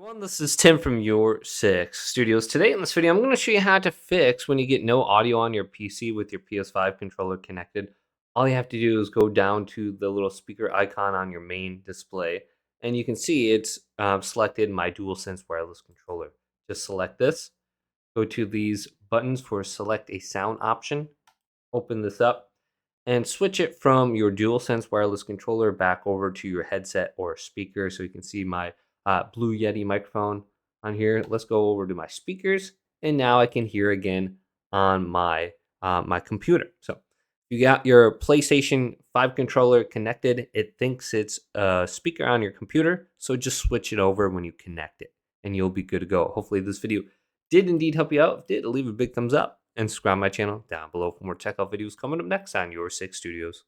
Everyone, this is Tim from Your Six Studios. Today in this video, I'm going to show you how to fix when you get no audio on your PC with your PS5 controller connected. All you have to do is go down to the little speaker icon on your main display, and you can see it's selected my DualSense wireless controller. Just select this, go to these buttons for select a sound option, open this up, and switch it from your DualSense wireless controller back over to your headset or speaker. So you can see my Blue Yeti microphone on here. Let's go over to my speakers, and now I can hear again on my computer. So you got your PlayStation 5 controller connected. It thinks it's a speaker on your computer, so just switch it over when you connect it, and you'll be good to go. Hopefully, this video did indeed help you out. If it did, leave a big thumbs up and subscribe to my channel down below for more tech out videos coming up next on Your Six Studios.